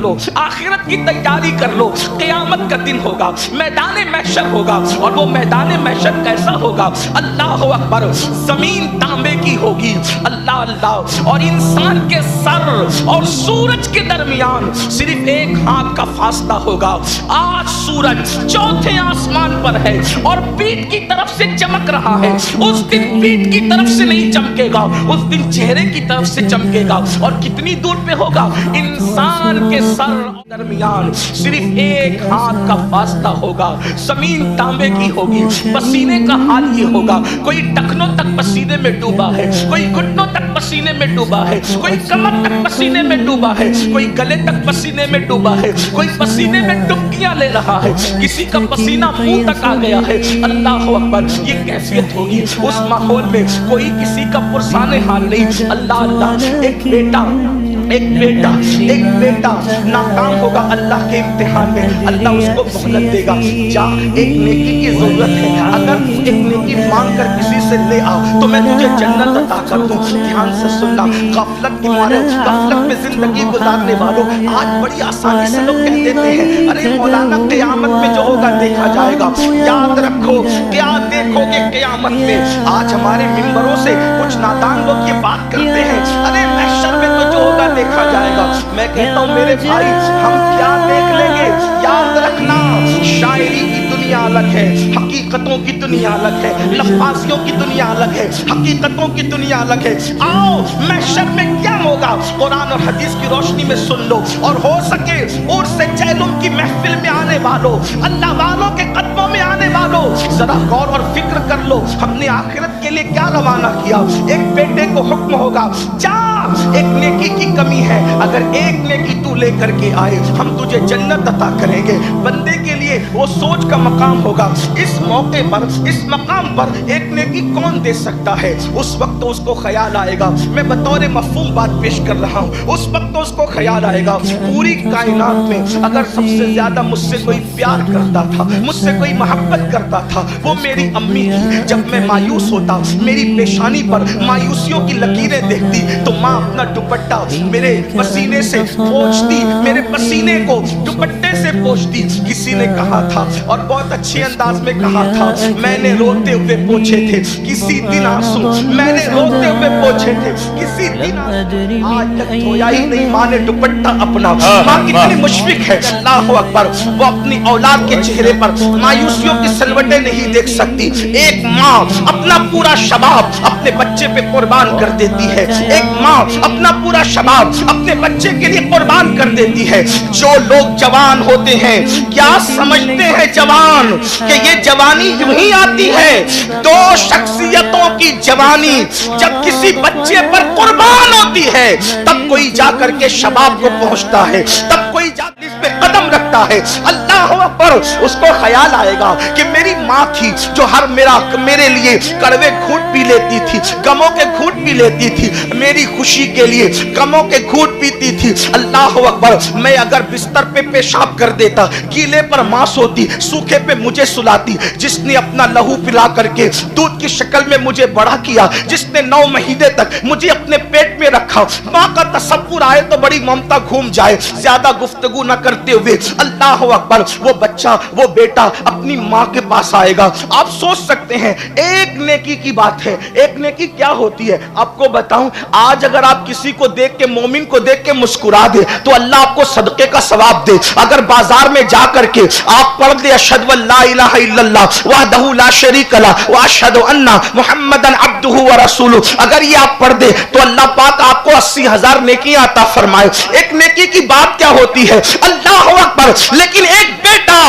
लो, आखिरत की तैयारी कर लो। क़यामत का दिन होगा, मैदान महशर होगा, और वो मैदान महशर कैसा होगा? अल्लाह अकबर, जमीन तांबे की होगी, अल्लाह अल्लाह, और इंसान के सर और सूरज के दरमियान सिर्फ एक हाथ का फासला होगा। आज सूरज चौथे आसमान पर है और पीठ की तरफ से चमक रहा है, उस दिन पीठ की तरफ से नहीं चमकेगा, उस दिन चेहरे की तरफ से चमकेगा। और कितनी दूर पे होगा? इंसान के सर दरमियान सिर्फ एक हाथ का फासला होगा। जमीन तांबे की होगी, पसीने का हाल ये होगा, कोई टखनों तक पसीने में डूबा है, कोई घुटनों तक पसीने में डूबा है, कोई कमर तक पसीने में डूबा है, कोई गले तक पसीने में डूबा है, कोई पसीने में डुबकियां ले रहा है, किसी का पसीना मुंह तक आ गया है। अल्लाह अकबर, ये कैफियत होगी उस माहौल में, कोई किसी का पुरसाने हाल नहीं। अल्लाह अल्लाह, एक बेटा नाकाम होगा अल्लाह के इम्तिहान में, अल्लाह उसको मोहलत देगा। जा, एक नेकी की जरूरत है, अगर एक नेकी मांग कर किसी से ले आओ तो मैं तुझे जन्नत अता कर दूं। ध्यान से सुनना, गफलत के मारे, गफलत में जिंदगी गुजारने वालों, आज बड़ी आसानी से लोग कह देते हैं, अरे मौलाना क़यामत में जो होगा देखा जाएगा। याद रखो, क्या देखोगे क़यामत में? आज हमारे मिंबरों से कुछ नादान लोग ये बात करते हैं, अरे महशर में तो जो होगा देखा जाएगा। मैं कहता हूँ मेरे भाई, हम क्या देख लेंगे? याद रखना, शायरी की दुनिया अलग है, हकीकतों की दुनिया अलग है, लफ्ज़ियों की दुनिया अलग है, हकीकतों की दुनिया अलग है। आओ, महशर में क्या होगा कुरान और हदीस की रोशनी में सुन लो, और हो सके और से जैलुम की महफिल में आने वालों, अल्लाह वालों के कदमों में आने वालों, जरा गौर और फिक्र कर लो, हमने आखिरत के लिए क्या रवाना किया। एक बेटे को हुक्म होगा, जा, एक नेकी की कमी है, अगर एक नेकी तू लेकर के आए हम तुझे जन्नत अता करेंगे। बंदे के लिए वो सोच का मकाम होगा, इस मौके पर, इस मकाम पर एक नेकी कौन दे सकता है? उस वक्त तो उसको ख्याल आएगा, मैं बतौर मफ़हूम बात पेश कर रहा हूँ, उस वक्त तो उसको ख्याल आएगा, पूरी कायनात में अगर सबसे ज्यादा मुझसे कोई प्यार करता था, मुझसे कोई मोहब्बत करता था, वो मेरी अम्मी थी। जब मैं मायूस होता, मेरी पेशानी पर मायूसियों की लकीरें देखती तो माँ अपना दुपट्टा मेरे पसीने से पोंछती, मेरे पसीने को दुपट्टे से पोंछती। किसी ने कहा था, और बहुत अच्छे अंदाज में कहा था, मैंने रोते हुए पोंछे थे किसी दिन आंसू, मैंने रोते हुए पोंछे थे किसी दिन आंसू, आज तक धोया ही नहीं माँ ने दुपट्टा अपना। माँ कितनी मुशफिक है, अल्लाह अकबर, वो अपनी औलाद के चेहरे पर मायूसियों की सलवटें नहीं देख सकती। एक माँ अपना पूरा शबाब अपने बच्चे पे कुर्बान कर देती है, एक माँ अपना पूरा शबाब अपने बच्चे के लिए कुर्बान कर देती है। जो लोग जवान होते हैं, क्या समझते हैं जवान कि ये जवानी यूं ही आती है? दो शख्सियतों की जवानी जब किसी बच्चे पर कुर्बान होती है तब कोई जाकर के शबाब को पहुंचता है, तब कोई जाकर इस पे कदम रखता है। अल्लाह अकबर, उसको ख्याल आएगा कि मेरी माँ थी जो हर मेरे लिए कड़वे घूंट पी लेती थी, गमों के घूंट पी लेती थी, मेरी खुशी के लिए गमों के घूंट पीती थी। अल्लाह अकबर, मैं अगर बिस्तर पे पेशाब कर देता, गीले पर माँ सोती, सूखे पे मुझे सुलाती, जिसने अपना लहू पिला करके दूध की शक्ल में मुझे बड़ा किया, जिसने 9 महीने तक मुझे अपने पेट में रखा, माँ का तसव्वुर आए तो बड़ी ममता घूम जाए। ज्यादा गुफ्तगू न करते हुए अल्लाह अकबर, वो बच्चा, वो बेटा अपनी माँ के पास आएगा। आप सोच सकते हैं, एक नेकी की बात है। एक नेकी क्या होती है आपको बताऊं, आज अगर आप किसी को देख के, मोमिन को देख के मुस्कुरा दे तो अल्लाह आपको सदके का सवाब दे। अगर बाजार में जा करके आप पढ़ दे अशहदु अल्ला इलाहा इल्लल्लाह वहदहु ला शरीक लह व अशहदु अन्ना मुहम्मदन अब्दुहु व रसूलुहु, अगर ये आप पढ़ दे तो अल्लाह पाक आपको 80,000 नेकियां अता फरमाए। एक नेकी की बात क्या होती है, अल्लाह अकबर। लेकिन एक बेटा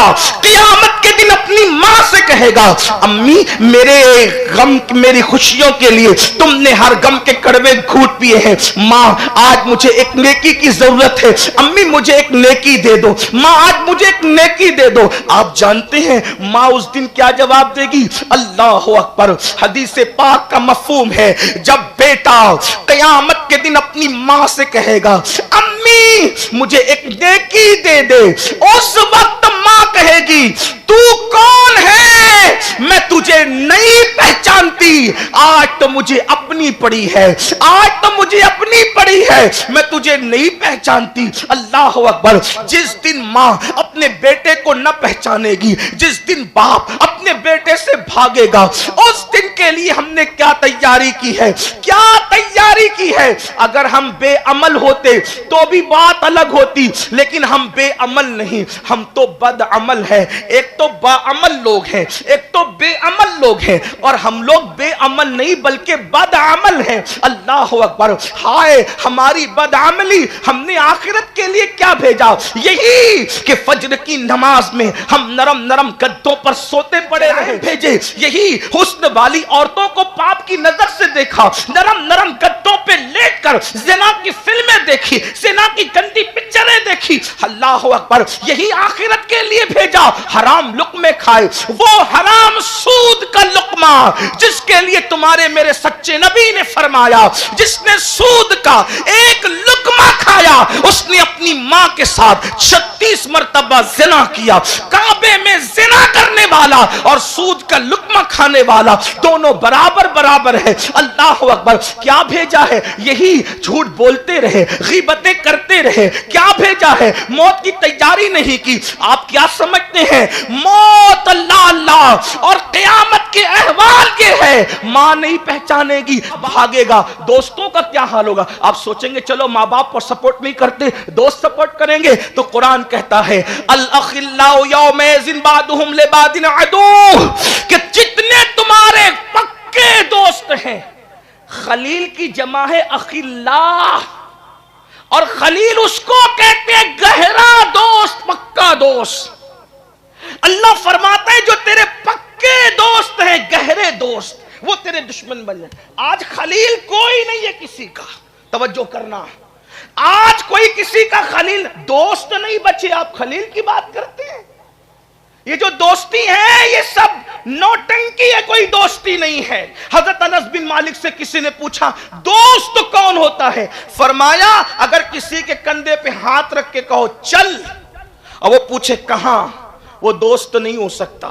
क़यामत के दिन अपनी माँ से कहेगा, अम्मी मेरे गम, मेरी खुशियों के लिए तुमने हर गम के कड़वे घूंट पिए हैं, माँ आज मुझे एक नेकी की जरूरत है, अम्मी मुझे एक नेकी दे दो, माँ आज मुझे एक नेकी दे दो। आप जानते हैं माँ उस दिन क्या जवाब देगी? अल्लाह अकबर, हदीस पाक का मफहूम है, जब बेटा क़यामत के दिन अपनी माँ से कहेगा, अम्मी मुझे एक नेकी दे दे, उस वक्त माँ कहेगी, तू कौन है? मैं तुझे नहीं पहचानती। पहचानती, आज तो मुझे अपनी पड़ी है, आज तो मुझे अपनी पड़ी है, मैं तुझे नहीं पहचानती। अल्लाह अकबर। जिस दिन माँ अपने बेटे को न पहचानेगी, जिस दिन बाप अपने बेटे से भागेगा, उस दिन के लिए हमने क्या तैयारी की है, क्या तैयारी की है। अगर हम बेअमल होते तो भी बात अलग होती, लेकिन हम बेअमल नहीं, हम तो बदअमल है। एक तो बाअमल लोग हैं, एक तो बेअमल लोग हैं, और हम लोग बेअमल नहीं बल्कि बदअमल हैं। अल्लाह अकबर। हाय हमारी बदअमली। हमने आखिरत के लिए क्या भेजा, यही कि फज्र की नमाज में हम नरम नरम गद्दों पर सोते पड़े रहे भेजे, यही हुस्न वाली औरतों को पाप की नजर से देखा, नरम नरम गद्दों पे लेटकर ज़िना की फिल्में देखी, ज़िना की गंदी पिक्चरें देखी। अल्लाह अकबर। यही आखिरत के लिए भेजा, हराम लुक्मे खाए, वो हराम सूद का लुक्मा जिसके लिए तुम्हारे मेरे सच्चे नबी ने फरमाया, जिसने सूद का एक लुक्मा खाया उसने अपनी मां के साथ 36 मरतबा ज़िना किया। काबे में ज़िना करने वाला और सूद का लुक्मा खाने वाला दोनों बराबर बराबर है। अल्लाह अकबर। क्या भेजा है, यही झूठ बोलते रहे, गीबतें करते रहे। क्या भेजा है, मौत की तैयारी नहीं की। आप क्या समझते हैं, मौत अल्लाह अल्लाह और क़यामत के अहवाल के है। मां नहीं पहचानेगी, भागेगा। दोस्तों का क्या हाल होगा। आप सोचेंगे चलो माँ बाप को सपोर्ट नहीं करते, दोस्त सपोर्ट करेंगे, तो कुरान कहता है अल अखिल्लाउ यौमइज़िन बादुहुम लिबादिन अदू, कि जितने तुम्हारे पक्के दोस्त हैं, खलील की जमा है अखिल्ला, और खलील उसको कहते हैं गहरा दोस्त, पक्का दोस्त। अल्लाह फरमाता है जो तेरे पक्के दोस्त हैं, गहरे दोस्त, वो तेरे दुश्मन बन जाए। आज खलील कोई नहीं है किसी का, तवज्जो करना। आज कोई किसी का खलील दोस्त नहीं बचे। आप खलील की बात करते हैं, ये जो दोस्ती है ये सब नौटंकी है, कोई दोस्ती नहीं है। हजरत अनस बिन मालिक से किसी ने पूछा दोस्त तो कौन होता है, फरमाया अगर किसी के कंधे पे हाथ रख के कहो चल, और वो पूछे कहां, वो दोस्त नहीं हो सकता।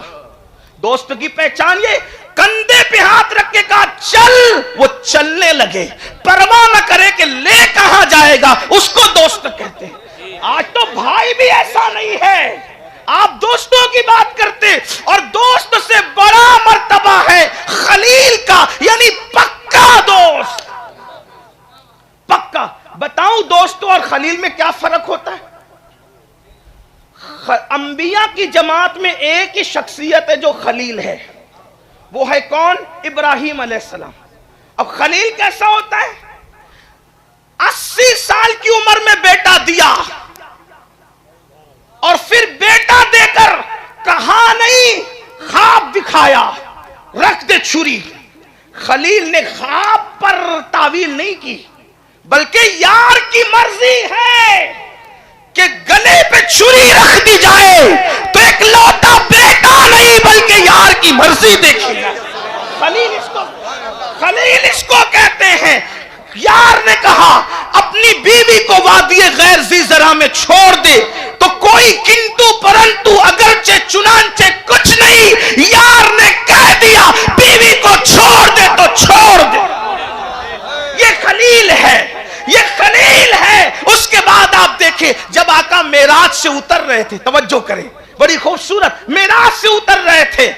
दोस्त की पहचान ये, कंधे पे हाथ रख के कहा चल, वो चलने लगे, परवाह न करे कि ले कहां जाएगा, उसको दोस्त कहते हैं। आज तो भाई भी ऐसा नहीं है। आप दोस्तों की बात करते, और दोस्त से बड़ा मर्तबा है खलील का, यानी पक्का दोस्त। पक्का। बताऊं दोस्तों और खलील में क्या फर्क होता है। अंबिया की जमात में एक ही शख्सियत है जो खलील है, वो है कौन, इब्राहिम अलैहिस्सलाम। अब खलील कैसा होता है, 80 साल की उम्र में बेटा दिया, और फिर बेटा देकर कहा नहीं, ख्वाब दिखाया, रख दे छुरी। खलील ने ख्वाब पर तावील नहीं की, बल्कि यार की मर्जी है कि गले पे छुरी रख दी जाए तो एक लौटा बेटा नहीं बल्कि यार की मर्जी देखी जाए। खलील इसको कहते हैं। यार ने कहा अपनी बीवी को वादी गैर ज़ी ज़रा में छोड़ दे, तो कोई किंतु परंतु अगरचे चुनांचे कुछ नहीं, यार ने कह दिया बीवी को छोड़ दे तो छोड़ दे। ये खलील है, ये खलील है। उसके बाद आप देखें जब आका मेराज से उतर रहे थे, तवज्जो करें, बड़ी खूबसूरत, मेराज से उतर रहे थे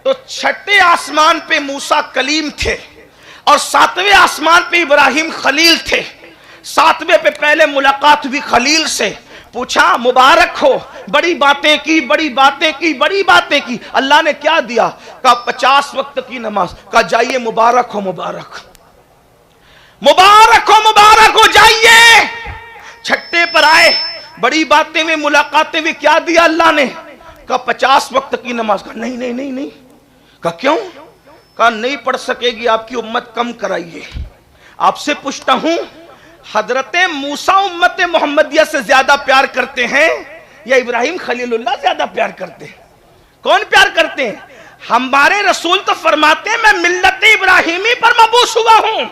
तो छठे आसमान पे मूसा कलीम थे और 7वें आसमान पे इब्राहिम खलील थे। 7वें पे पहले मुलाकात हुई खलील से, पूछा मुबारक हो, बड़ी बातें की, बड़ी बातें की, बड़ी बातें की। अल्लाह ने क्या दिया, कहा 50 वक्त की नमाज। कहा जाइए मुबारक हो, मुबारक मुबारक हो, मुबारक हो, जाइए। छठे पर आए, बड़ी बातें में मुलाकातें में, क्या दिया अल्लाह ने, कहा 50 वक्त की नमाज। कहा नहीं नहीं नहीं नहीं। कहा क्यों, कहा नहीं पढ़ सकेगी आपकी उम्मत, कम कराइए। आपसे पूछता हूं, हजरत मूसा उम्मत मोहम्मदिया से ज्यादा प्यार करते हैं या इब्राहिम खलीलुल्लाह ज्यादा प्यार करते हैं? कौन प्यार करते हैं? हमारे रसूल तो फरमाते हैं मैं मिल्लत इब्राहिमी पर मबूस हुआ हूं,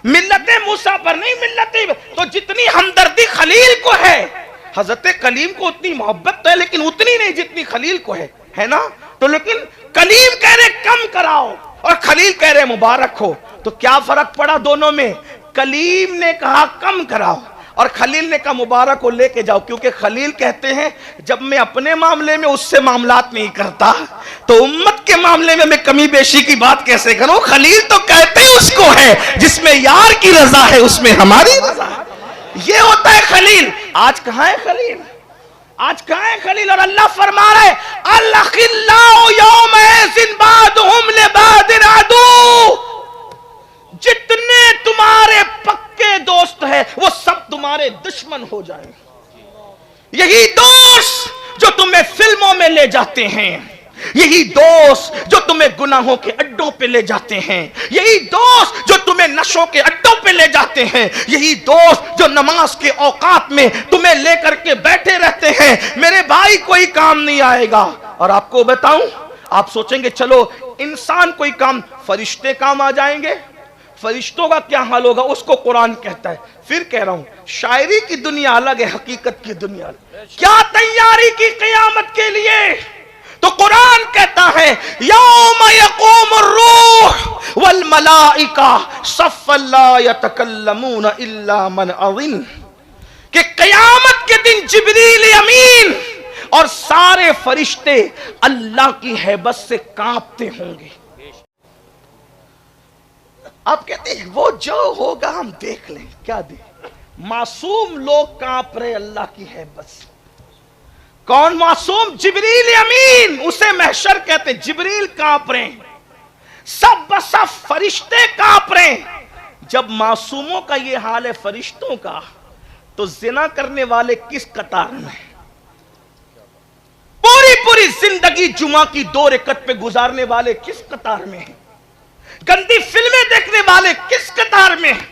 मिल्लत मूसा पर नहीं, मिल्लत। तो जितनी हमदर्दी खलील को है, हजरत कलीम को उतनी मोहब्बत तो है, लेकिन उतनी नहीं जितनी खलील को है ना। तो लेकिन कलीम कह रहे कम कराओ, اور خلیل کہہ رہے مبارک ہو. تو کیا فرق پڑا دونوں میں؟ کلیم نے کہا کم کراؤ اور خلیل نے کہا مبارک ہو لے کے جاؤ. کیونکہ خلیل کہتے ہیں جب میں اپنے معاملے میں اس سے معاملات نہیں کرتا تو امت کے معاملے میں کمی بیشی کی بات کیسے کروں. خلیل تو کہتے اس کو ہے جس میں یار کی رضا ہے اس میں ہماری رضا ہے. یہ ہوتا ہے خلیل. آج کہاں ہے خلیل؟ آج کہاں ہے خلیل؟ اور اللہ فرما رہا ہے الاخلاء یومئذ بعضهم لبعض عدو. جتنے تمہارے پکے دوست ہیں وہ سب تمہارے دشمن ہو جائیں. یہی دوست جو تمہیں فلموں میں لے جاتے ہیں, یہی دوست جو تمہیں گناہوں کے اڈوں پہ لے جاتے ہیں, یہی دوست جو تمہیں نشوں کے اڈوں پہ لے جاتے ہیں, یہی دوست جو نماز کے اوقات میں تمہیں لے کر کے بیٹھے رہتے ہیں, میرے بھائی کوئی کام نہیں آئے گا. اور آپ کو بتاؤں, آپ سوچیں گے چلو انسان کوئی کام, فرشتے کام آ جائیں گے, فرشتوں کا کیا حال ہوگا؟ اس کو قرآن کہتا ہے. پھر کہہ رہا ہوں شاعری کی دنیا الگ ہے, حقیقت کی دنیا الگ. کیا تیاری کی قیامت کے لیے؟ تو قرآن کہتا ہے یوم یقوم الروح والملائکہ صفا لا یتکلمون الا من اذن. کہ قیامت کے دن جبریل امین اور سارے فرشتے اللہ کی ہیبت سے کانپتے ہوں گے. آپ کہتے ہیں وہ جو ہوگا ہم دیکھ لیں, کیا دیکھ؟ معصوم لوگ کانپ رہے اللہ کی ہیبت سے. کون معصوم؟ جبریل امین, اسے محشر کہتے. جبریل کانپ رہے ہیں, سب بسب فرشتے کانپ رہے ہیں. جب معصوموں کا یہ حال ہے فرشتوں کا, تو زنا کرنے والے کس قطار میں؟ پوری زندگی جمعہ کی 2 رکعت پہ گزارنے والے کس قطار میں ہیں؟ گندی فلمیں دیکھنے والے کس قطار میں ہیں؟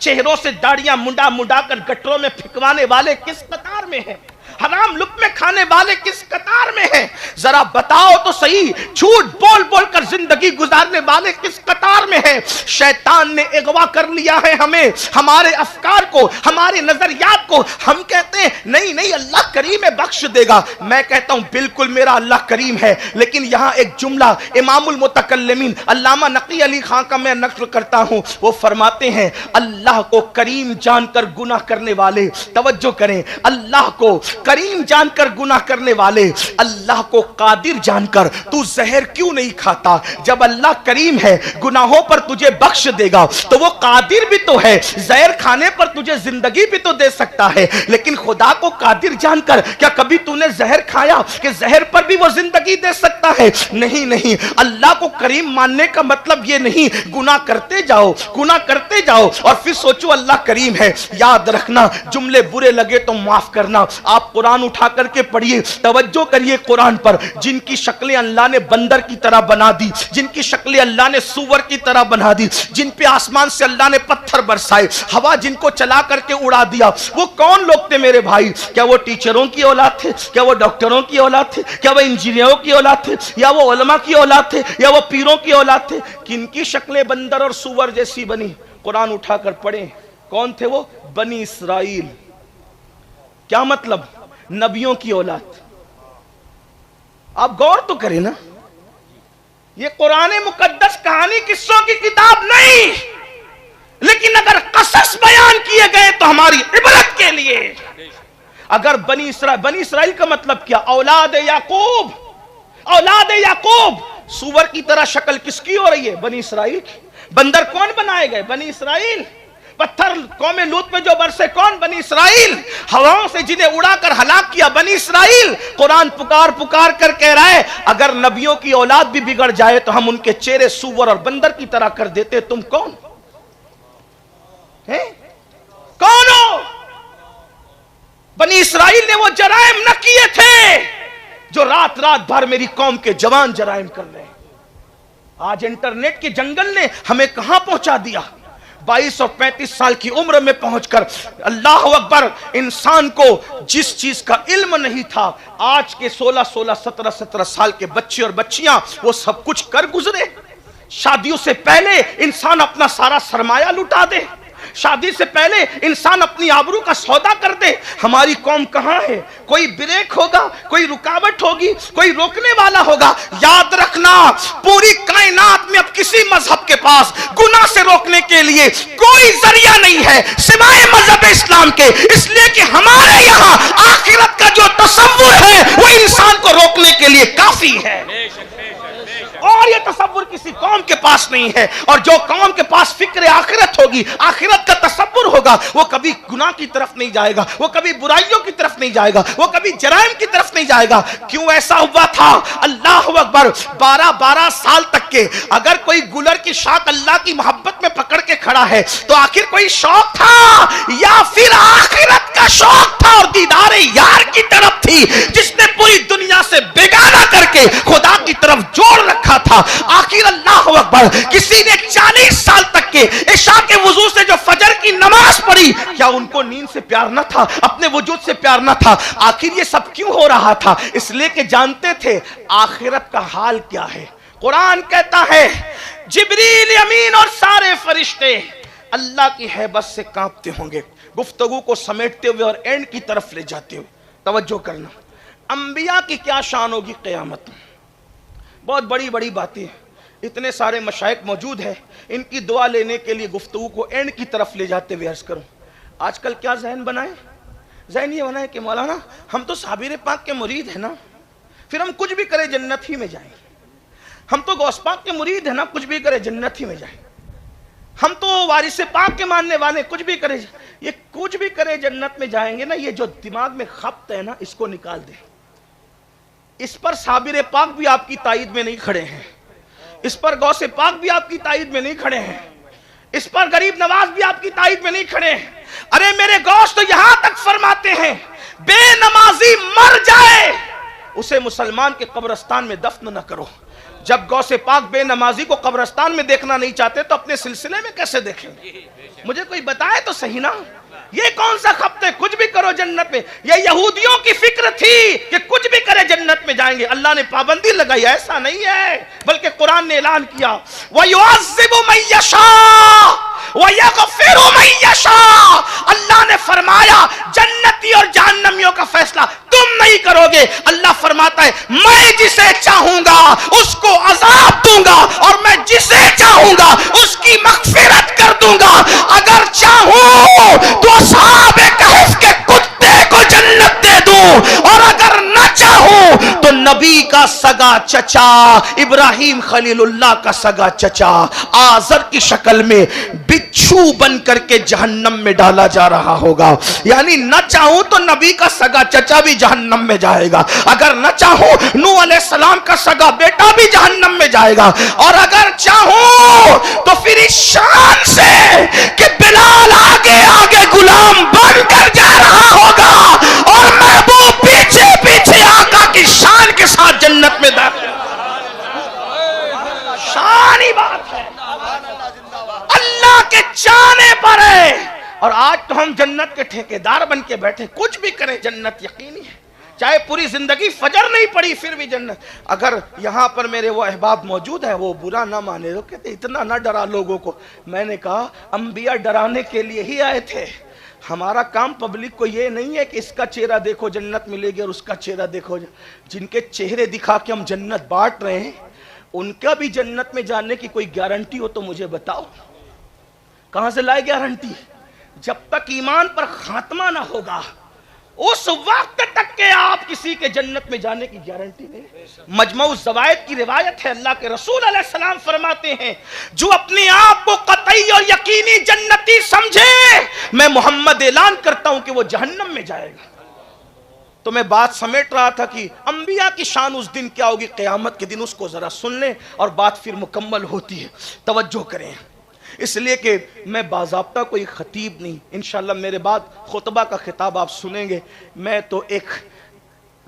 چہروں سے داڑیاں منڈا کر گٹروں میں پھکوانے والے کس قطار میں ہیں؟ حرام لقمے کھانے والے کس قطار میں ہیں؟ ذرا بتاؤ تو صحیح, جھوٹ بول کر زندگی گزارنے والے کس قطار میں ہیں؟ شیطان نے اغوا کر لیا ہے ہمیں, ہمارے افکار کو, ہمارے نظریات کو. ہم کہتے ہیں نہیں اللہ کریم ہے, بخش دے گا. میں کہتا ہوں بالکل میرا اللہ کریم ہے, لیکن یہاں ایک جملہ امام المتکلمین علامہ نقی علی خان کا میں نقل کرتا ہوں. وہ فرماتے ہیں اللہ کو کریم جان کر گناہ کرنے والے, توجہ کریں, اللہ کو کریم جان کر گناہ کرنے والے, اللہ کو قادر جان کر تو زہر کیوں نہیں کھاتا؟ جب اللہ کریم ہے, گناہوں پر تجھے بخش دے گا, تو وہ قادر بھی تو ہے, زہر کھانے پر تجھے زندگی بھی تو دے سکتا ہے. لیکن خدا کو قادر جان کر کیا کبھی تو نے زہر کھایا کہ زہر پر بھی وہ زندگی دے سکتا ہے؟ نہیں. اللہ کو کریم ماننے کا مطلب یہ نہیں گناہ کرتے جاؤ اور پھر سوچو اللہ کریم ہے. یاد رکھنا, جملے برے لگے تو معاف کرنا. آپ قرآن اٹھا کر کے پڑھیے, توجہ کریے قرآن پر. جن کی شکلیں اللہ نے بندر کی طرح بنا دی, جن کی شکلیں اللہ نے سور کی طرح بنا دی, جن پہ آسمان سے اللہ نے پتھر برسائے, ہوا جن کو چلا کر کے اڑا دیا, وہ کون لوگ تھے میرے بھائی؟ کیا وہ ٹیچروں کی اولاد تھے؟ کیا وہ ڈاکٹروں کی اولاد تھے؟ کیا وہ انجینئروں کی اولاد تھے؟ یا وہ علماء کی اولاد تھے؟ یا وہ پیروں کی اولاد تھے؟ کن کی شکلیں بندر اور سور جیسی بنی؟ قرآن اٹھا کر پڑھیں. کون تھے وہ؟ بنی اسرائیل. کیا مطلب؟ نبیوں کی اولاد. آپ غور تو کریں نا, یہ قرآن مقدس کہانی قصوں کی کتاب نہیں, لیکن اگر قصص بیان کیے گئے تو ہماری عبرت کے لیے. اگر بنی اسرائیل کا مطلب کیا؟ اولاد یعقوب. سور کی طرح شکل کس کی ہو رہی ہے؟ بنی اسرائیل کی. بندر کون بنائے گئے؟ بنی اسرائیل. پتھر قوم لوط پہ جو برسے کون؟ بنی اسرائیل. ہواؤں سے جنہیں اڑا کر ہلاک کیا بنی اسرائیل. قرآن پکار کر کہہ رہا ہے اگر نبیوں کی اولاد بھی بگڑ جائے تو ہم ان کے چہرے سور اور بندر کی طرح کر دیتے. تم کون ہو؟ بنی اسرائیل نے وہ جرائم نہ کیے تھے جو رات بھر میری قوم کے جوان جرائم کر رہے ہیں. آج انٹرنیٹ کے جنگل نے ہمیں کہاں پہنچا دیا؟ 22 اور 35 سال کی عمر میں پہنچ کر, اللہ اکبر, انسان کو جس چیز کا علم نہیں تھا آج کے 16 17 سال کے بچے اور بچیاں وہ سب کچھ کر گزرے. شادیوں سے پہلے انسان اپنا سارا سرمایہ لٹا دے, شادی سے پہلے انسان اپنی آبرو کا سودا کر دے. ہماری قوم کہاں ہے؟ کوئی بریک ہوگا, کوئی رکاوٹ ہوگی, کوئی روکنے والا ہوگا. یاد رکھنا پوری کائنات میں اب किसी मजहब के पास गुनाह से रोकने के लिए कोई जरिया नहीं है सिवाय मजहब इस्लाम के, इसलिए कि हमारे यहाँ आखिरत का जो तसव्वुर है वो इंसान को रोकने के लिए काफी है, और ये तसव्वुर किसी कौम के पास नहीं है। और जो कौम के पास फिक्र आखिरत होगी, आखिरत का तसव्वुर होगा, वो कभी गुनाह की तरफ नहीं जाएगा, वो कभी बुराइयों की तरफ नहीं जाएगा, वो कभी जराइम की तरफ नहीं जाएगा। क्यों ऐसा हुआ था? अल्लाह अकबर, 12-12 साल तक के अगर कोई गुलर की शाख अल्लाह की मोहब्बत में पकड़ के खड़ा है तो आखिर कोई शौक था या फिर आखिरत का शौक था और दीदार यार की तरफ थी, जिसने पूरी दुनिया से बेगाना करके खुदा की तरफ जोड़ रखा था। आखिर अल्लाह अकबर, किसी ने 40 साल तक के इशा के वजू से जो फजर की नमाज पढ़ी, क्या उनको नींद से प्यार न था, अपने वजूद से प्यार न था? आखिर ये सब क्यों हो रहा था? इसलिए कि जानते थे आखिरत का हाल क्या है। कुरान कहता है जिब्रील अमीन और सारे फरिश्ते अल्लाह की हैबत से कांपते होंगे, गुफ्तगू को समेटते हुए और एंड की तरफ ले जाते हुए। तवज्जो करना, अंबिया की क्या शान होगी क़यामत में। बहुत बड़ी बड़ी बातें, इतने सारे मशाइख मौजूद हैं, इनकी दुआ लेने के लिए गुफ्तगू को एंड की तरफ ले जाते हुए अर्ज करूं। आजकल क्या जहन बनाए? जहन ये बनाए कि मौलाना हम तो साबिर पाक के मुरीद हैं ना, फिर हम कुछ भी करें जन्नत ही में जाएंगे। हम तो गौस पाक के मुरीद हैं ना, कुछ भी करें जन्नत ही में जाएंगे। हम तो वारिस पाक के मानने वाले, कुछ भी करें, ये कुछ भी करें जन्नत में जाएंगे ना, ये जो दिमाग में खप्त है ना, इसको निकाल दे। इस पर साबिर पाक भी आपकी ताईद में नहीं खड़े हैं, इस पर गौसे पाक भी आपकी ताईद में नहीं खड़े हैं, इस पर गरीब नवाज भी आपकी ताईद में नहीं खड़े हैं। अरे मेरे गौस तो यहां तक फरमाते हैं बेनमाजी मर जाए उसे मुसलमान के कब्रिस्तान में दफन न करो। जब गौसे पाक बेनमाजी को कब्रिस्तान में देखना नहीं चाहते तो अपने सिलसिले में कैसे देखेंगे? मुझे कोई बताए तो सही ना, ये कौन सा खप्ते कुछ भी करो जन्नत में? ये यहूदियों की फिक्र थी कि कुछ भी करे जन्नत में जाएंगे, अल्लाह ने पाबंदी लगाई। ऐसा नहीं है, बल्कि कुरान ने ऐलान किया वयुअज़्ज़िबु मन यशा वयग़फ़िरु मन यशा। अल्लाह ने फरमाया जन्नती और जहन्नमियों का फैसला तुम नहीं करोगे। अल्लाह फरमाता है मैं जिसे चाहूंगा उसको अज़ाब दूंगा और मैं जिसे चाहूंगा उसकी मग़फ़िरत कर दूंगा। अगर चाहूं तो असहाबे कहफ के कुत्ते को जन्नत दे दूं, और अगर न चाहूं तो नबी का सगा चचा इब्राहिम खलीलुल्लाह का सगा चचा आज़र की शक्ल में बिच्छू बन करके जहन्नम में डाला जा रहा होगा। यानी न चाहूं तो नबी का सगा चचा भी जहन्नम में जाएगा, अगर न चाहूं नूह अलैहिस्सलाम का सगा बेटा भी जहन्नम में जाएगा, और अगर चाहूं तो फिर इस शान से कि बिलाल आगे आगे गुलाम बनकर जा रहा होगा और महबूब पीछे पीछे आका की शान के साथ जन्नत में दाखिल। शान ही बात है, अल्लाह के चाहने पर है। और आज तो हम जन्नत के ठेकेदार बन के बैठे, कुछ भी करें जन्नत यकीनी है, चाहे पूरी जिंदगी फजर नहीं पड़ी फिर भी जन्नत। अगर यहाँ पर मेरे वो अहबाब मौजूद है वो बुरा ना माने, तो कहते इतना ना डरा लोगों को। मैंने कहा अंबिया डराने के लिए ही आए थे, हमारा काम पब्लिक को ये नहीं है कि इसका चेहरा देखो जन्नत मिलेगी और उसका चेहरा देखो। जिनके चेहरे दिखा के हम जन्नत बांट रहे हैं उनका भी जन्नत में जाने की कोई गारंटी हो तो मुझे बताओ। कहां से लाए गारंटी? जब तक ईमान पर खात्मा ना होगा उस वक्त तक के आप किसी के जन्नत में जाने की गारंटी नहीं। मजमऊ ज़वाइद की रिवायत है, अल्लाह के रसूल अलैहिस्सलाम फरमाते हैं जो अपने आप को कतई और यकीनी जन्नती समझे मैं मोहम्मद ऐलान करता हूं कि वो जहन्नम में जाएगा। तो मैं बात समेट रहा था कि अंबिया की शान उस दिन क्या होगी क़यामत के दिन, उसको जरा सुन लें और बात फिर मुकम्मल होती है। तवज्जो करें, इसलिए कि मैं बाज़ाब्ता कोई खतीब नहीं, इंशाअल्लाह मेरे बाद खुतबा का खिताब आप सुनेंगे। मैं तो एक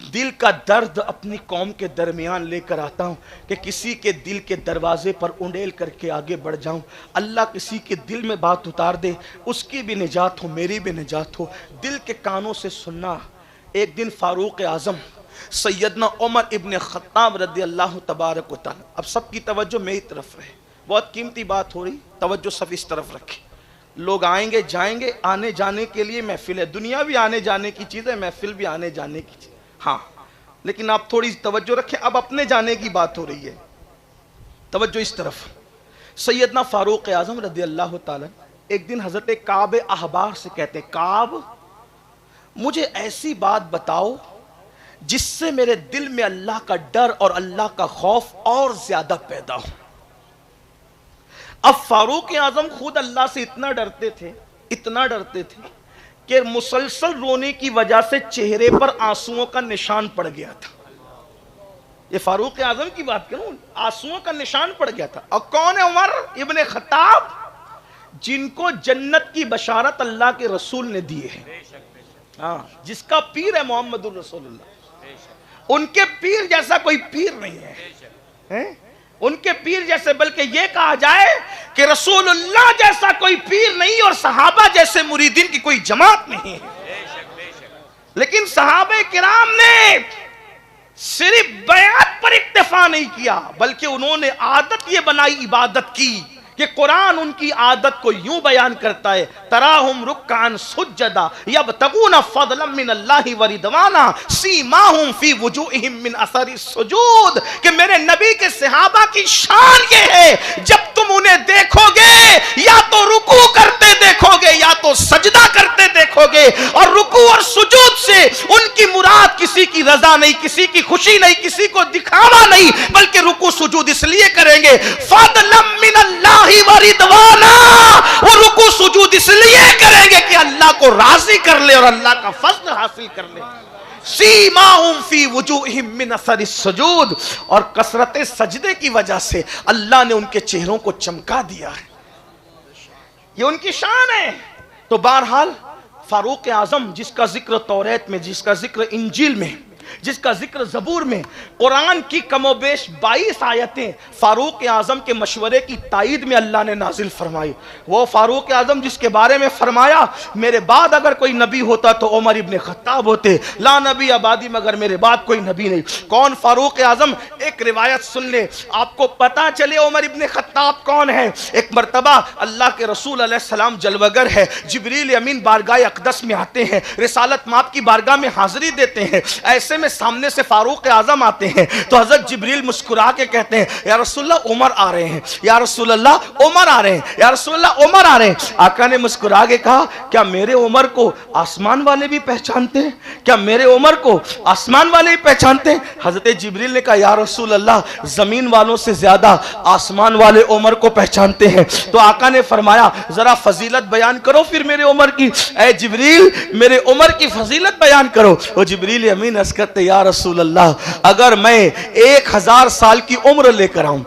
दिल का दर्द अपनी कौम के दरमियान लेकर आता हूँ कि किसी के दिल के दरवाजे पर उंडेल करके आगे बढ़ जाऊँ। अल्लाह किसी के दिल में बात उतार दे, उसकी भी निजात हो, मेरी भी निजात हो। दिल के कानों से सुनना। एक दिन फारूक आज़म सैयदना उमर इब्न खत्ताब रज़ी अल्लाह तबारक व तआला, अब सबकी तवज्जो मेरी तरफ रहे, बहुत कीमती बात हो रही, तवज्जो सब इस तरफ रखें। लोग आएंगे जाएंगे, आने जाने के लिए महफिल है, दुनिया भी आने जाने की चीज़ है, महफिल भी आने जाने की चीज़। हाँ, लेकिन आप थोड़ी तवज्जो रखें, अब अपने जाने की बात हो रही है, तवज्जो इस तरफ। سیدنا فاروق اعظم رضی اللہ تعالیٰ ایک دن حضرت کعب احبار سے کہتے ہیں کعب مجھے ایسی بات بتاؤ جس سے میرے دل میں اللہ کا ڈر اور اللہ کا خوف اور زیادہ پیدا ہو. اب فاروق اعظم خود اللہ سے اتنا ڈرتے تھے کہ مسلسل رونے کی وجہ سے چہرے پر آنسوؤں کا نشان پڑ گیا تھا. یہ فاروق اعظم کی بات کروں, آنسوؤں کا نشان پڑ گیا تھا. اور کون ہے عمر ابن خطاب, جن کو جنت کی بشارت اللہ کے رسول نے دی ہے, جس کا پیر ہے محمد الرسول اللہ. ان کے پیر جیسا کوئی پیر نہیں ہے, ان کے پیر جیسے, بلکہ یہ کہا جائے کہ رسول اللہ جیسا کوئی پیر نہیں اور صحابہ جیسے مریدین کی کوئی جماعت نہیں ہے. لیکن صحابہ کرام نے صرف بیعت پر اکتفا نہیں کیا, بلکہ انہوں نے عادت یہ بنائی عبادت کی کہ قرآن ان کی عادت کو یوں بیان کرتا ہے تراہم رکعن سجدا یبتغون فضلا من اللہ ورضوانا سیماہم فی وجوہہم من اثر السجود, کہ میرے نبی کے صحابہ کی شان یہ ہے جب تم انہیں دیکھو گے یا تو رکوع کرتے دیکھو گے یا تو سجدہ کرتے دیکھو گے, اور رکوع اور سجود سے ان کی مراد کسی کی رضا نہیں, کسی کی خوشی نہیں, کسی کو دکھاوا نہیں, بلکہ رکوع سجود اس لیے کریں گے فضلا من اللہ ورضوانا, وہ رکوع سجود اس لیے کریں گے کہ اللہ کو راضی کر لے اور اللہ کا فضل حاصل کر لے. سیماہم فی وجوہہم من اثر السجود, اور کثرت سجدے کی وجہ سے اللہ نے ان کے چہروں کو چمکا دیا ہے. یہ ان کی شان ہے. تو بہرحال فاروق اعظم جس کا ذکر توریت میں, جس کا ذکر انجیل میں, جس کا ذکر زبور میں, قرآن کی کم و بیش 22 آیتیں فاروق اعظم کے مشورے کی تائید میں اللہ نے نازل فرمائی. وہ فاروق اعظم جس کے بارے میں فرمایا میرے بعد اگر کوئی نبی ہوتا تو عمر ابن خطاب ہوتے, لا نبی آبادی مگر میرے بعد کوئی نبی نہیں. کون فاروق اعظم؟ ایک روایت سن لے آپ کو پتا چلے عمر ابن خطاب کون ہے. ایک مرتبہ اللہ کے رسول علیہ السلام جلوگر ہے, جبریل امین بارگاہ اقدس میں آتے ہیں, رسالت مآب کی بارگاہ میں حاضری دیتے ہیں. ایسے میں سامنے سے فاروق اعظم آتے ہیں تو حضرت جبریل مسکرا کے کہتے ہیں یا رسول اللہ عمر آ رہے ہیں, یا رسول اللہ عمر آ رہے ہیں, یا رسول اللہ عمر آ رہے ہیں. آقا نے مسکرا کے کہا کیا میرے عمر کو آسمان والے بھی پہچانتے ہیں؟ کیا میرے عمر کو آسمان والے بھی پہچانتے ہیں؟ حضرت جبریل نے کہا یا رسول اللہ زمین والوں سے زیادہ آسمان والے عمر کو پہچانتے ہیں. تو آقا نے فرمایا ذرا فضیلت بیان کرو پھر میرے عمر کی. اے جبریل میرے عمر کی فضیلت بیان کرو. وہ جبریل امین عرض کرتے یا رسول اللہ اگر میں 1000 سال کی عمر لے کر آؤں,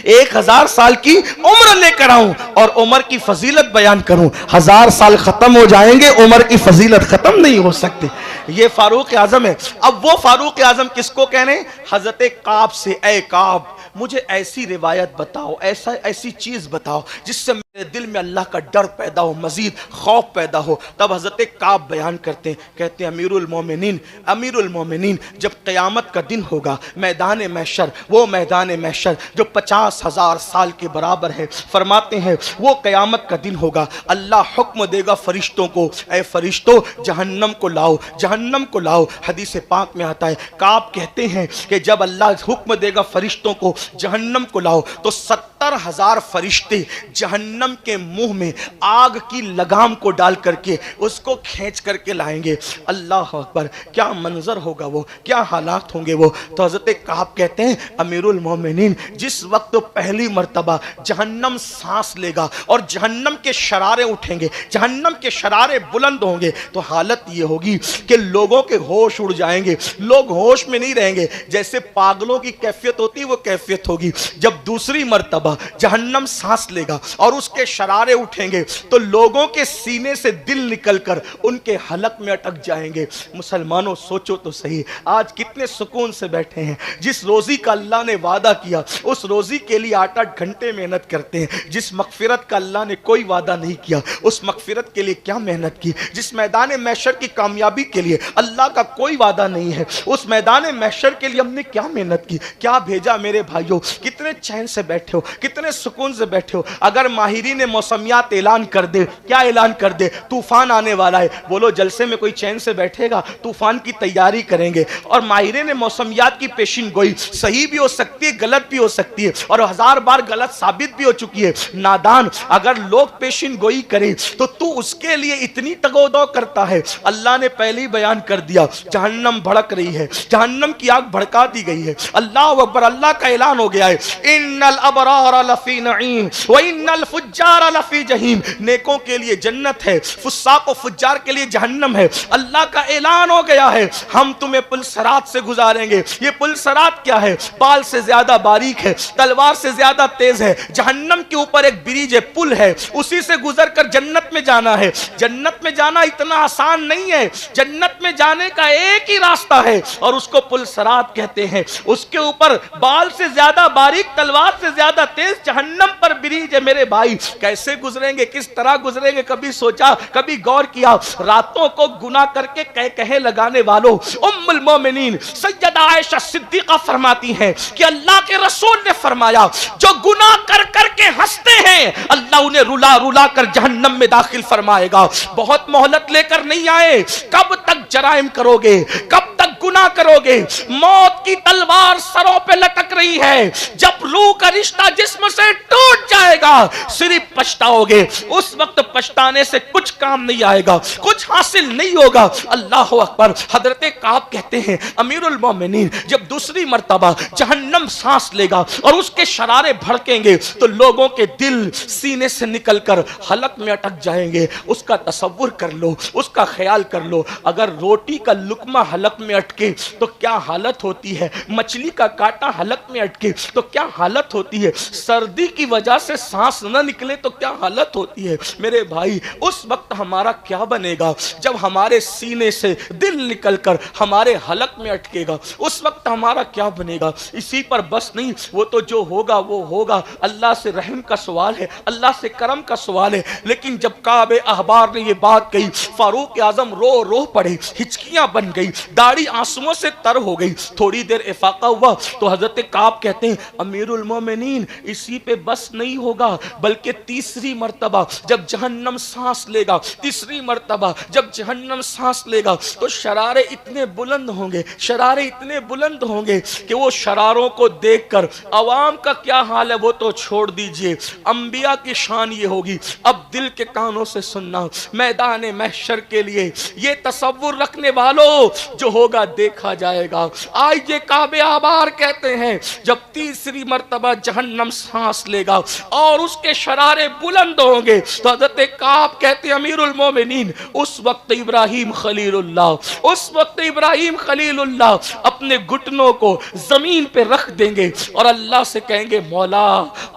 1000 سال کی عمر لے کر آؤں اور عمر کی فضیلت بیان کروں, 1000 سال ختم ہو جائیں گے, عمر کی فضیلت ختم نہیں ہو سکتے. یہ فاروق اعظم ہے. اب وہ فاروق اعظم کس کو کہنے؟ حضرت کعب سے, اے کعب مجھے ایسی روایت بتاؤ, ایسی چیز بتاؤ جس سے میرے دل میں اللہ کا ڈر پیدا ہو, مزید خوف پیدا ہو. تب حضرت کعب بیان کرتے ہیں, کہتے ہیں امیر المومنین جب قیامت کا دن ہوگا, میدان محشر, وہ میدان محشر جو 50,000 سال کے برابر ہے, فرماتے ہیں وہ قیامت کا دن ہوگا, اللہ حکم دے گا فرشتوں کو, اے فرشتوں جہنم کو لاؤ, جہنم کو لاؤ. حدیث پاک میں آتا ہے کعب کہتے ہیں کہ جب اللہ حکم دے گا فرشتوں کو جہنم کو لاؤ تو 70,000 فرشتے جہنم کے منہ میں آگ کی لگام کو ڈال کر کے اس کو کھینچ کر کے لائیں گے. اللہ اکبر, کیا منظر ہوگا وہ, کیا حالات ہوں گے وہ. تو حضرت کعب کہتے ہیں امیر المومنین جس وقت پہلی مرتبہ جہنم سانس لے گا اور جہنم کے شرارے اٹھیں گے, جہنم کے شرارے بلند ہوں گے, تو حالت یہ ہوگی کہ لوگوں کے ہوش اڑ جائیں گے, لوگ ہوش میں نہیں رہیں گے. جیسے پاگلوں کی کیفیت ہوتی وہ کیفیت ہوگی. جب دوسری مرتبہ جہنم سانس لے گا اور اس کے شرارے اٹھیں گے تو لوگوں کے سینے سے دل نکل کر ان کے حلق میں اٹک جائیں گے. مسلمانوں سوچو تو صحیح, آج کتنے سکون سے بیٹھے ہیں. جس روزی کا اللہ نے وعدہ کیا اس روزی کے لیے 8-8 گھنٹے محنت کرتے ہیں. جس مغفرت کا اللہ نے کوئی وعدہ نہیں کیا اس مغفرت کے لیے کیا محنت کی. جس میدان محشر کی کامیابی کے لیے اللہ کا کوئی وعدہ نہیں ہے اس میدان محشر کے لیے ہم نے کیا محنت کی, کیا بھیجا. میرے بھائیوں کتنے چین سے بیٹھے ہو, کتنے سکون سے بیٹھے ہو. اگر ماہرین ماہرین موسمیات اعلان کر دے. کیا اعلان کر دے؟ طوفان آنے والا ہے. بولو جلسے میں کوئی چین سے بیٹھے گا؟ طوفان کی تیاری کریں گے. اور ماہرین موسمیات کی پیشن گوئی صحیح بھی ہو سکتی ہے، غلط بھی ہو سکتی ہے، اور 1000 بار غلط ثابت بھی ہو چکی ہے. نادان اگر لوگ پیشن گوئی کریں تو اس کے لیے اتنی تگودو کرتا ہے. اللہ نے پہلے ہی بیان کر دیا جہنم بھڑک رہی ہے، جہنم کی آگ بھڑکا دی گئی ہے. اللہ اکبر. اللہ کا اعلان ہو گیا ہے ان الابرار لفی نعیم وان الفجار لفی جہیم. نیکوں کے لیے جنت ہے، فساق و فجار کے لیے جہنم ہے. اللہ کا اعلان ہو گیا ہے ہم تمہیں پل صراط سے گزاریں گے. یہ پل صراط کیا ہے؟ بال سے زیادہ باریک ہے، تلوار سے زیادہ تیز ہے. جہنم کے اوپر ایک بریج ہے، پل ہے، اسی سے گزر کر جنت میں جانا ہے. جنت میں جانا اتنا آسان نہیں ہے. جنت میں جانے کا ایک ہی راستہ ہے اور اس کو پل صراط کہتے ہیں. اس کے اوپر بال سے زیادہ باریک، تلوار سے زیادہ تیز جہنم پر بریج ہے. میرے بھائی کیسے گزریں گے؟ کس طرح گزریں گے؟ کبھی سوچا، کبھی غور کیا؟ راتوں کو گناہ کر کے کہے لگانے والوں ام المومنین سیدہ عائشہ صدیقہ فرماتی ہیں کہ اللہ کے رسول نے فرمایا جو گناہ کر کر کے ہنستے ہیں اللہ انہیں رلا رلا کر جہنم میں داخل فرمائے گا. بہت مہلت لے کر نہیں آئے. کب تک جرائم کرو گے؟ کب تک گناہ کرو گے؟ موت کی تلوار سروں پہ لٹک رہی ہے. جب روح کا رشتہ جسم سے ٹوٹ جائے گا صرف پچھتاؤ گے. اس وقت پچھتانے سے کچھ کام نہیں آئے گا، کچھ حاصل نہیں ہوگا. اللہ اکبر. حضرت کعب کہتے ہیں امیر المومنین جب دوسری مرتبہ جہنم سانس لے گا اور اس کے شرارے بھڑکیں گے تو لوگوں کے دل سینے سے نکل کر حلق میں اٹک جائیں گے. اس کا تصور کر لو، اس کا خیال کر لو. اگر روٹی کا لقمہ حلق میں اٹکے تو کیا حالت ہوتی ہے؟ مچھلی کا کانٹا حلق میں اٹکے تو کیا حالت ہوتی ہے؟ سردی کی وجہ سے سانس نہ نکلے تو کیا حالت ہوتی ہے؟ میرے بھائی اس وقت ہمارا کیا بنے گا جب ہمارے سینے سے دل نکل کر ہمارے حلق میں اٹکے گا؟ اس وقت ہمارا کیا بنے گا؟ اسی پر بس نہیں، وہ تو جو ہوگا وہ ہوگا. اللہ سے رحم کا سوال ہے، اللہ سے کرم کا سوال ہے. لیکن جب کعب احبار نے یہ بات کہی فاروق اعظم رو رو پڑے، ہچکیاں بن گئی، داڑھی آنسوؤں سے تر ہو گئی. تھوڑی دیر افاقہ ہوا تو حضرت کعب کہتے ہیں امیر المومنین اسی پہ بس نہیں ہوگا بلکہ تیسری مرتبہ جب جہنم سانس لے گا، تیسری مرتبہ جب جہنم سانس لے گا تو شرارے اتنے بلند ہوں گے، شرارے اتنے بلند ہوں گے کہ وہ شراروں کو دیکھ کر عوام کا کیا حال ہے وہ تو چھوڑ دیجئے، انبیاء کی شان یہ ہوگی. اب دل کے کانوں سے سننا، میدان محشر کے لیے یہ تصور رکھنے والوں جو ہوگا دیکھا جائے گا. آج یہ کعب احبار کہتے ہیں جب تیسری مرتبہ جہنم سانس لے گا اور اس کے شرارے بلند ہوں گے تو حضرت کعب کہتے ہیں امیر المومنین اس وقت ابراہیم خلیل اللہ، اس وقت ابراہیم خلیل اللہ اپنے گھٹنوں کو زمین پہ رکھ دیں گے اور اللہ سے کہیں گے مولا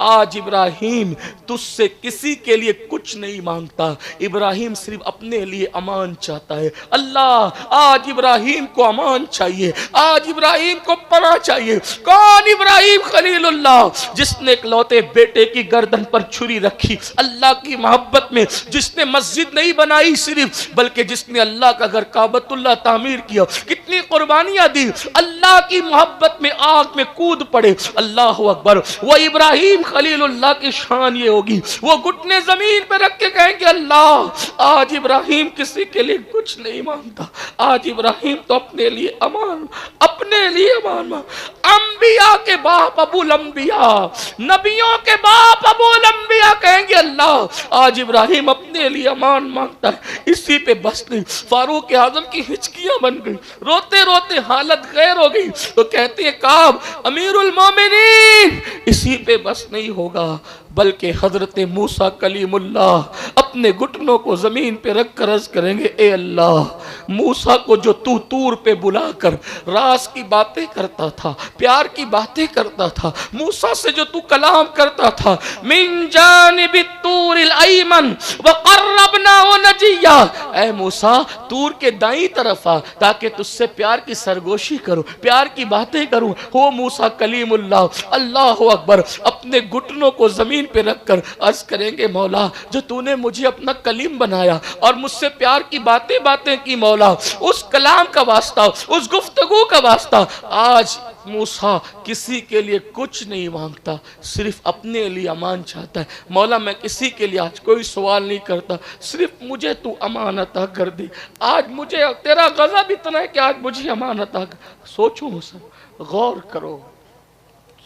آج ابراہیم تجھ سے کسی کے لیے کچھ نہیں مانگتا، ابراہیم صرف اپنے لیے امان چاہتا ہے. اللہ آج ابراہیم کو امان چاہیے، آج ابراہیم کو پناہ چاہیے. کون ابراہیم خلیل اللہ؟ جس نے اکلوتے بیٹے کی گردن پر چھری رکھی اللہ کی محبت میں، جس نے مسجد نہیں بنائی صرف بلکہ جس نے اللہ کا گھر کعبۃ اللہ تعمیر کیا، کتنی قربانیاں دی، اللہ کی محبت میں آگ میں کود پڑے. اللہ اکبر. وہ ابراہیم خلیل اللہ کی شان یہ ہوگی وہ گھٹنے زمین پہ رکھ کے کہیں گے اللہ آج ابراہیم کسی کے لیے کچھ نہیں مانگتا، آج ابراہیم تو اپنے لیے امان، اپنے لیے امان مانگ. انبیاء کے باپ ابو الانبیاء، نبیوں کے باپ ابو الانبیاء کہیں گے اللہ آج ابراہیم اپنے لیے امان مانگتا ہے. اسی پہ بس نہیں، فاروق اعظم کی ہچکیاں بن گئی، روتے روتے حالت غیر ہو گئی تو کہتے ہیں کعب امیر المومنین اسی پہ بس نہیں ہوگا بلکہ حضرت موسیٰ کلیم اللہ اپنے گھٹنوں کو زمین پہ رکھ کر عرض کریں گے اے اللہ موسیٰ کو جو تو طور پہ بلا کر راز کی باتیں کرتا تھا، پیار کی باتیں کرتا تھا، موسیٰ سے جو تو کلام کرتا تھا من جانب الطور الایمن وقربناہ نجیہ، اے موسیٰ طور کے دائیں طرف آ تاکہ تجھ سے پیار کی سرگوشی کروں، پیار کی باتیں کروں. ہو موسیٰ کلیم اللہ. اللہ اکبر. اپنے अपने घुटनों को ज़मीन पे रख कर अर्ज़ करेंगे, मौला जो तूने मुझे अपना कलीम बनाया और मुझसे प्यार की बातें बातें की मौला, उस कलाम का वास्ता, उस गुफ्तगू का वास्ता, आज मूसा किसी के लिए कुछ नहीं मांगता, सिर्फ अपने लिए अमान चाहता है। मौला मैं किसी के लिए आज कोई सवाल नहीं करता, सिर्फ मुझे तू अमान अता कर दे। आज मुझे तेरा गज़ब इतना है कि आज मुझे अमान अता कर। सोचो मूसा, गौर करो,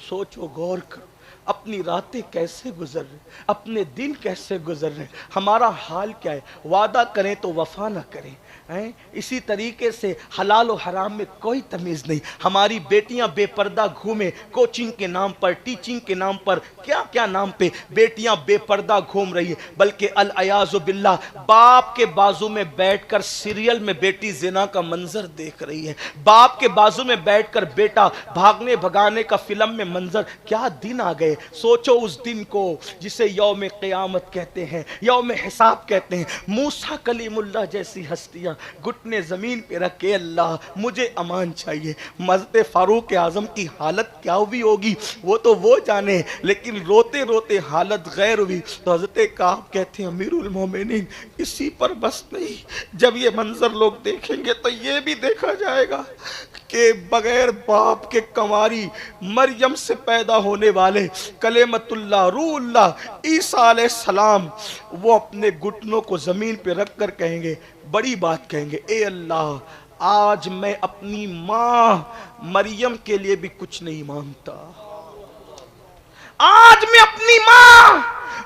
सोचो गौर करो, अपनी रातें कैसे गुजर रहे, अपने दिन कैसे गुजर रहे, हमारा हाल क्या है। वादा करें तो वफा ना करें, हैं? इसी तरीके से हलाल और हराम में कोई तमीज़ नहीं। हमारी बेटियां बेपर्दा घूमे, कोचिंग के नाम पर, टीचिंग के नाम पर, क्या क्या नाम पे बेटियां बेपर्दा घूम रही है। बल्कि अल अयाज़ु बिल्लाह, बाप के बाजू में बैठकर सीरियल में बेटी जिना का मंजर देख रही है, बाप के बाजू में बैठकर बेटा भागने भगाने का फिल्म में मंजर। क्या दिन आ गए। सोचो उस दिन को जिसे यौम क़यामत कहते हैं, यौम हिसाब कहते हैं। मूसा कलीमुल्लाह जैसी हस्तियां घुटने जमीन पे रख के, अल्लाह मुझे अमान चाहिए। मज़द फारूक आज़म की हालत क्या हुई होगी वो तो वो जाने, लेकिन रोते रोते हालत गैर हुई। तो हज़रत काब कहते हैं, अमीरुल मोमिनीन इसी पर बस नहीं, जब ये मंजर लोग देखेंगे तो ये भी देखा जाएगा कि बगैर बाप के कंवारी मरियम से पैदा होने वाले कलेमतुल्लाह रूहुल्लाह ईसा अलैहिस्सलाम, वो अपने घुटनों को जमीन पे रख कर कहेंगे, बड़ी बात कहेंगे, ए अल्लाह आज मैं अपनी माँ मरियम के लिए भी कुछ नहीं मांगता, आज मैं अपनी माँ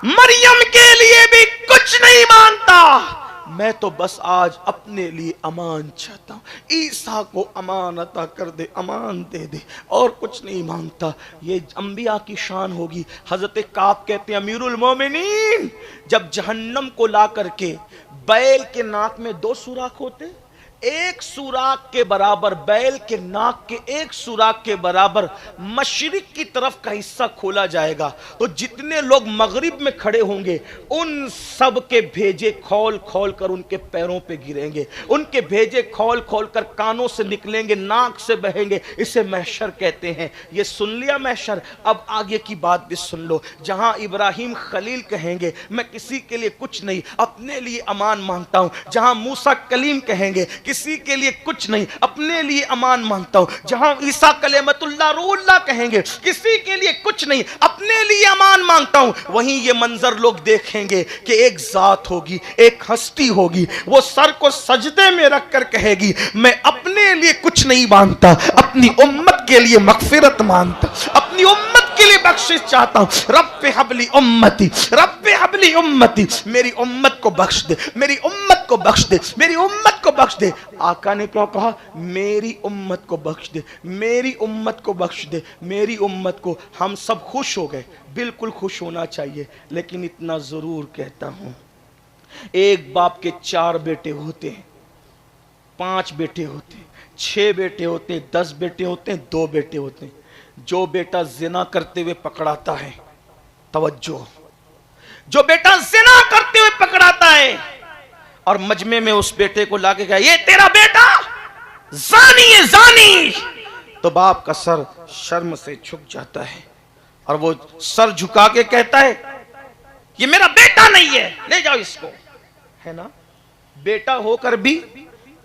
मरियम के लिए भी कुछ नहीं मांगता, मैं तो बस आज अपने लिए अमान चाहता हूँ। ईसा को अमान अता कर दे, अमान दे दे, और कुछ नहीं मांगता। ये अंबिया की शान होगी। हजरत काब कहते हैं, अमीरुल मोमिनीन जब जहन्नम को ला करके बैल के नाक में 2 सुराख होते, एक सुराख के बराबर, बैल के नाक के एक सुराख के बराबर मशरिक की तरफ का हिस्सा खोला जाएगा, तो जितने लोग मगरिब में खड़े होंगे उन सब के भेजे खोल खोल कर उनके पैरों पे गिरेंगे, उनके भेजे खोल खोल कर कानों से निकलेंगे, नाक से बहेंगे। इसे महशर कहते हैं। ये सुन लिया महशर, अब आगे की बात भी सुन लो। जहां इब्राहिम खलील कहेंगे, मैं किसी के लिए कुछ नहीं, अपने लिए अमान मांगता हूं। जहां मूसा कलीम कहेंगे, किसी के लिए कुछ नहीं, अपने लिए अमान मांगता हूं। जहां ईसा कलेमतुल्लाह रूहुल्लाह कहेंगे, किसी के लिए कुछ नहीं, अपने लिए अमान मांगता हूं। वहीं ये मंजर लोग देखेंगे कि एक जात होगी, एक हस्ती होगी, वो सर को सजदे में रखकर कहेगी, मैं अपने लिए कुछ नहीं मांगता, अपनी उम्मत के लिए मगफिरत मांगता, अपनी उम्मत के लिए बख्शिश चाहता हूं। रब्बे हबली उम्मती, रब्बे हबली उम्मती, मेरी उम्मत को बख्श दे, मेरी उम्मत को बख्श दे, मेरी उम्मत को बख्श दे। आका ने क्या कहा? मेरी उम्मत को बख्श दे, मेरी उम्मत को बख्श दे, मेरी उम्मत को। हम सब खुश हो गए, बिल्कुल खुश होना चाहिए, लेकिन इतना जरूर कहता हूं, एक बाप के 4 बेटे होते हैं, 5 बेटे होते हैं, 6 बेटे होते हैं, 10 बेटे होते हैं, 2 बेटे होते हैं। जो बेटा जिना करते हुए पकड़ाता है, तवज्जो, जो बेटा जिना करते हुए पकड़ाता है और मजमे में उस बेटे को लाके कहा, ये तेरा बेटा जानी है, जानी, तो बाप का सर शर्म से झुक जाता है और वो सर झुका के कहता है, ये मेरा बेटा नहीं है, ले जाओ इसको। है ना? बेटा होकर भी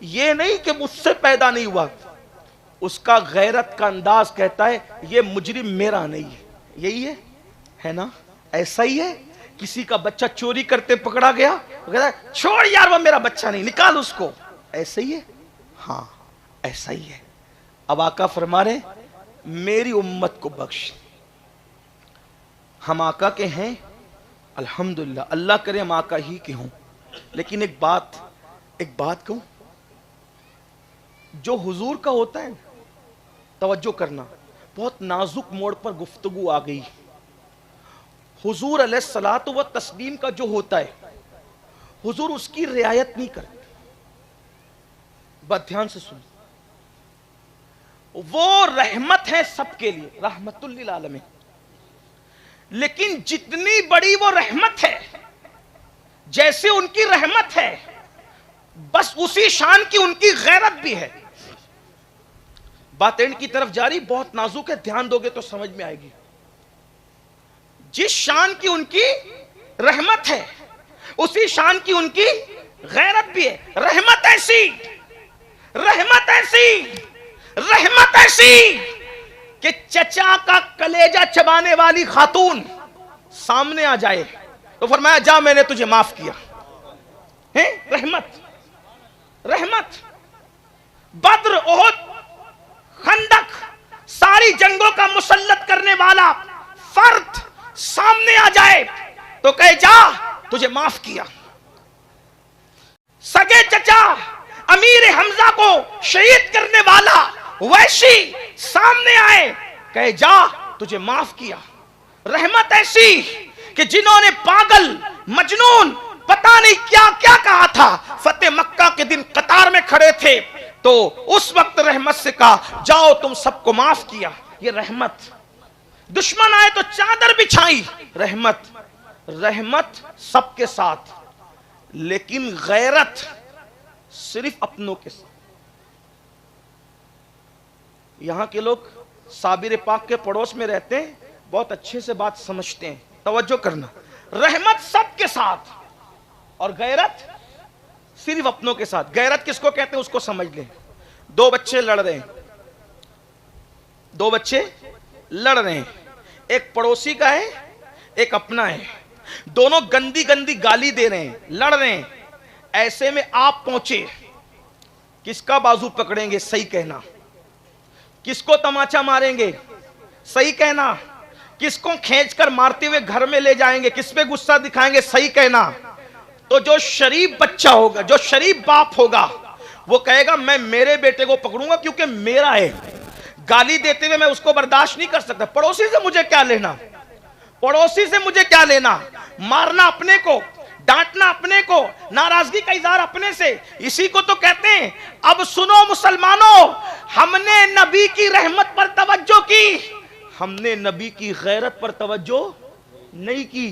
ये नहीं कि मुझसे पैदा नहीं हुआ, उसका गैरत का अंदाज कहता है, ये मुजरिम मेरा नहीं है। यही है ना? ऐसा ही है। किसी का बच्चा चोरी करते पकड़ा गया, वो कहता है, छोड़ यार, वो मेरा बच्चा नहीं, निकाल उसको। ऐसा ही है। हाँ, ऐसा ही है। अब आका फरमा रहे, मेरी उम्मत को बख्श। हम आका के हैं, अल्हम्दुलिल्लाह, अल्लाह करे हम आका ही के हों। लेकिन एक बात कहूं, जो हुजूर का होता है, तवज्जो करना, बहुत नाजुक मोड़ पर गुफ्तगू आ गई। हुजूर अलैहिस्सलातु व तस्लीम का जो होता है, हुजूर उसकी रियायत नहीं करते। बात ध्यान से सुन, वो रहमत है सबके लिए, रहमतुल लिल आलमीन। लेकिन जितनी बड़ी वो रहमत है, जैसे उनकी रहमत है, बस उसी शान की उनकी गैरत भी है। बात एंड की तरफ जारी, बहुत नाजुक है, ध्यान दोगे तो समझ में आएगी। جس شان کی ان کی رحمت ہے اسی شان کی ان کی غیرت بھی ہے. رحمت ایسی رحمت ایسی کہ چچا کا کلیجہ چبانے والی خاتون سامنے آ جائے تو فرمایا جا میں نے تجھے معاف کیا. رحمت. بدر، احد، خندق، ساری جنگوں کا مسلط کرنے والا فرد سامنے آ جائے تو کہے جا تجھے معاف کیا. سگے چچا امیر حمزہ کو شہید کرنے والا وحشی سامنے آئے کہے جا تجھے معاف کیا. رحمت ایسی کہ جنہوں نے پاگل مجنون پتہ نہیں کیا کیا کہا تھا، فتح مکہ کے دن قطار میں کھڑے تھے تو اس وقت رحمت سے کہا جاؤ تم سب کو معاف کیا. یہ رحمت. دشمن آئے تو چادر بچھائی. رحمت سب کے ساتھ، لیکن غیرت صرف اپنوں کے ساتھ. یہاں کے لوگ صابر پاک کے پڑوس میں رہتے ہیں، بہت اچھے سے بات سمجھتے ہیں. توجہ کرنا. رحمت سب کے ساتھ اور غیرت صرف اپنوں کے ساتھ. غیرت کس کو کہتے ہیں اس کو سمجھ لیں. دو بچے لڑ رہے ہیں، ایک پڑوسی کا ہے ایک اپنا ہے. دونوں گندی گندی گالی دے رہے ہیں، لڑ رہے ہیں. ایسے میں آپ پہنچے، کس کا بازو پکڑیں گے؟ صحیح کہنا. کس کو تماچا ماریں گے؟ صحیح کہنا. کس کو کھینچ کر مارتے ہوئے گھر میں لے جائیں گے؟ کس پہ غصہ دکھائیں گے؟ صحیح کہنا. تو جو شریف بچہ ہوگا، جو شریف باپ ہوگا، وہ کہے گا میں میرے بیٹے کو پکڑوں گا کیونکہ میرا ہے. گالی دیتے ہوئے میں اس کو برداشت نہیں کر سکتا. پڑوسی سے مجھے کیا لینا؟ مارنا اپنے کو، ڈانٹنا اپنے کو، ناراضگی کا اظہار اپنے سے. اسی کو تو کہتے ہیں اب سنو مسلمانوں، ہم نے نبی کی رحمت پر توجہ کی، ہم نے نبی کی غیرت پر توجہ نہیں کی.